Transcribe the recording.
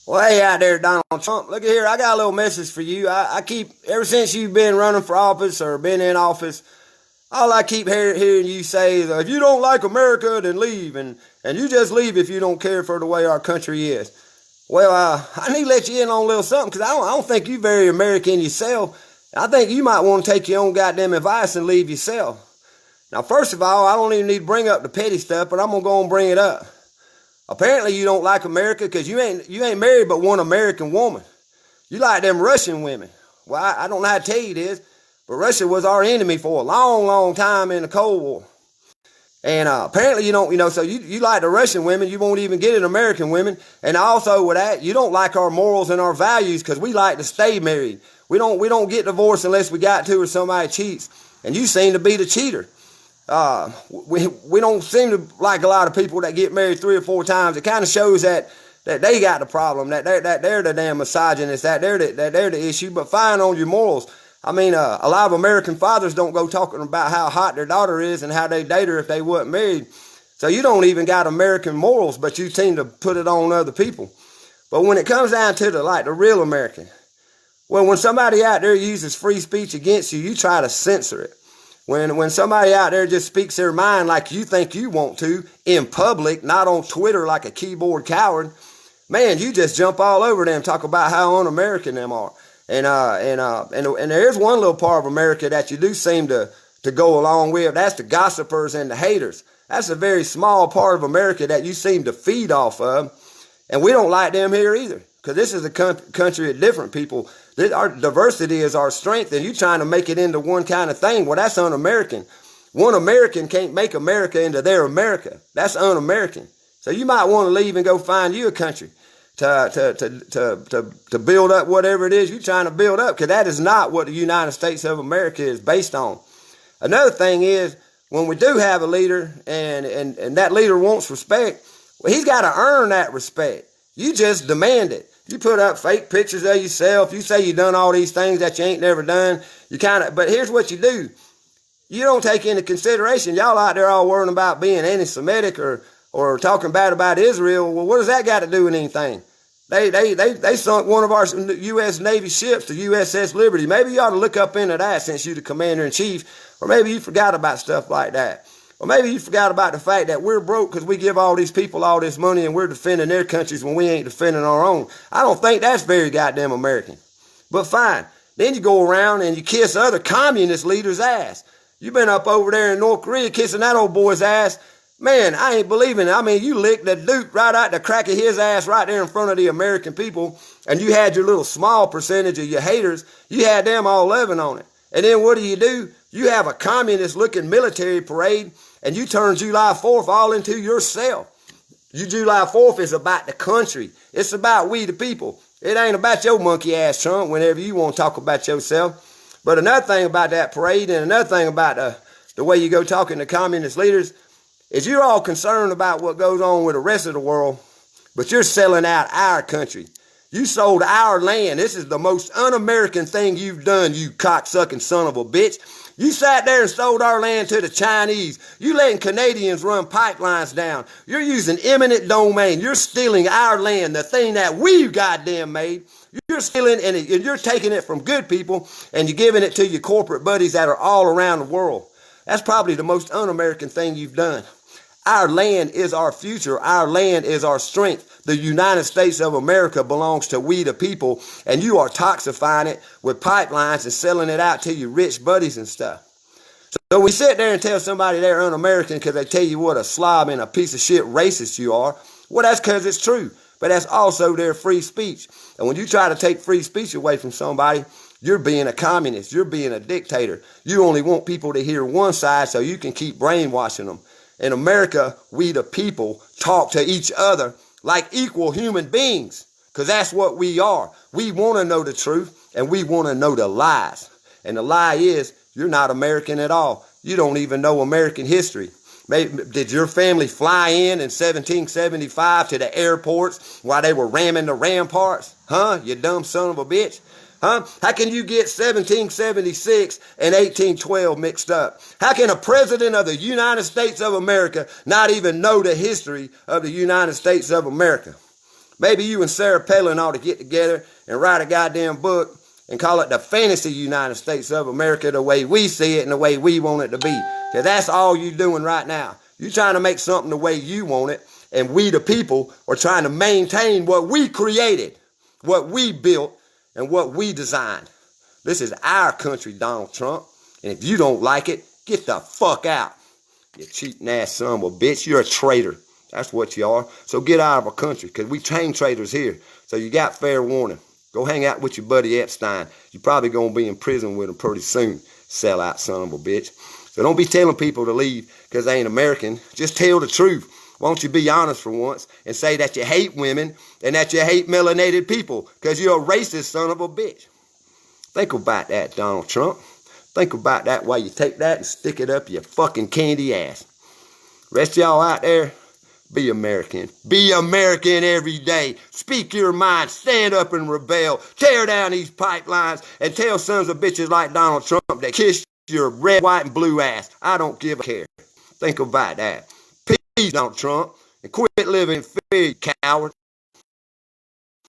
Well, hey out there, Donald Trump. Look at here. I got a little message for you. I keep, ever since you've been running for office or been in office, all I keep hearing you say is, if you don't like America, then leave. And you just leave if you don't care for the way our country is. Well, I need to let you in on a little something because I don't think you're very American yourself. I think you might want to take your own goddamn advice and leave yourself. Now, first of all, I don't even need to bring up the petty stuff, but I'm going to go and bring it up. Apparently you don't like America because you ain't married but one American woman. You like them Russian women. Well, I don't know how to tell you this, but Russia was our enemy for a long, long time in the Cold War. And apparently you don't, so you like the Russian women, you won't even get an American women. And also with that, you don't like our morals and our values because we like to stay married. We don't get divorced unless we got to or somebody cheats. And you seem to be the cheater. We don't seem to like a lot of people that get married 3 or 4 times. It kind of shows that they got the problem, that they're the damn misogynist, that they're the issue. But fine on your morals. I mean, a lot of American fathers don't go talking about how hot their daughter is and how they date her if they weren't married. So you don't even got American morals, but you seem to put it on other people. But when it comes down to the real American, well, when somebody out there uses free speech against you, you try to censor it. When somebody out there just speaks their mind like you think you want to in public, not on Twitter like a keyboard coward, man, you just jump all over them, talk about how un-American them are. And there's one little part of America that you do seem to go along with. That's the gossipers and the haters. That's a very small part of America that you seem to feed off of. And we don't like them here either, because this is a country of different people. Our diversity is our strength, and you trying to make it into one kind of thing. Well, that's un-American. One American can't make America into their America. That's un-American. So you might want to leave and go find you a country to build up whatever it is you're trying to build up, because that is not what the United States of America is based on. Another thing is, when we do have a leader and that leader wants respect, well, he's got to earn that respect. You just demand it. You put up fake pictures of yourself. You say you done all these things that you ain't never done. But here's what you do. You don't take into consideration, y'all out there all worrying about being anti-Semitic or talking bad about Israel. Well, what does that got to do with anything? They sunk one of our U.S. Navy ships, the USS Liberty. Maybe you ought to look up into that since you're the commander-in-chief. Or maybe you forgot about stuff like that. Or maybe you forgot about the fact that we're broke because we give all these people all this money and we're defending their countries when we ain't defending our own. I don't think that's very goddamn American. But fine. Then you go around and you kiss other communist leaders' ass. You been up over there in North Korea kissing that old boy's ass. Man, I ain't believing it. I mean, you licked the dude right out the crack of his ass right there in front of the American people, and you had your little small percentage of your haters. You had them all loving on it. And then what do? You have a communist-looking military parade, and you turn July 4th all into yourself. July 4th is about the country. It's about we the people. It ain't about your monkey ass Trump whenever you want to talk about yourself. But another thing about that parade and another thing about the way you go talking to communist leaders is you're all concerned about what goes on with the rest of the world, but you're selling out our country. You sold our land. This is the most un-American thing you've done, you cocksucking son of a bitch. You sat there and sold our land to the Chinese. You letting Canadians run pipelines down. You're using eminent domain. You're stealing our land, the thing that we've goddamn made. You're stealing and you're taking it from good people and you're giving it to your corporate buddies that are all around the world. That's probably the most un-American thing you've done. Our land is our future. Our land is our strength. The United States of America belongs to we the people, and you are toxifying it with pipelines and selling it out to your rich buddies and stuff. So we sit there and tell somebody they're un-American because they tell you what a slob and a piece of shit racist you are. Well, that's because it's true, but that's also their free speech. And when you try to take free speech away from somebody, you're being a communist. You're being a dictator. You only want people to hear one side so you can keep brainwashing them. In America, we the people talk to each other like equal human beings, because that's what we are. We want to know the truth, and we want to know the lies. And the lie is, you're not American at all. You don't even know American history. Did your family fly in 1775 to the airports while they were ramming the ramparts? Huh? You dumb son of a bitch. Huh? How can you get 1776 and 1812 mixed up? How can a president of the United States of America not even know the history of the United States of America? Maybe you and Sarah Palin ought to get together and write a goddamn book and call it the fantasy United States of America, the way we see it and the way we want it to be. Because that's all you're doing right now. You're trying to make something the way you want it, and we, the people, are trying to maintain what we created, what we built, and what we designed. This is our country, Donald Trump. And if you don't like it, get the fuck out. You cheating ass son of a bitch. You're a traitor. That's what you are. So get out of our country, because we train traitors here. So you got fair warning. Go hang out with your buddy Epstein. You're probably going to be in prison with him pretty soon. Sell out son of a bitch. So don't be telling people to leave because they ain't American. Just tell the truth. Why don't you be honest for once and say that you hate women and that you hate melanated people because you're a racist son of a bitch. Think about that, Donald Trump. Think about that while you take that and stick it up your fucking candy ass. Rest of y'all out there, be American. Be American every day. Speak your mind. Stand up and rebel. Tear down these pipelines and tell sons of bitches like Donald Trump that kiss your red, white, and blue ass. I don't give a care. Think about that. Peace, Donald Trump. And quit living in fear, you coward.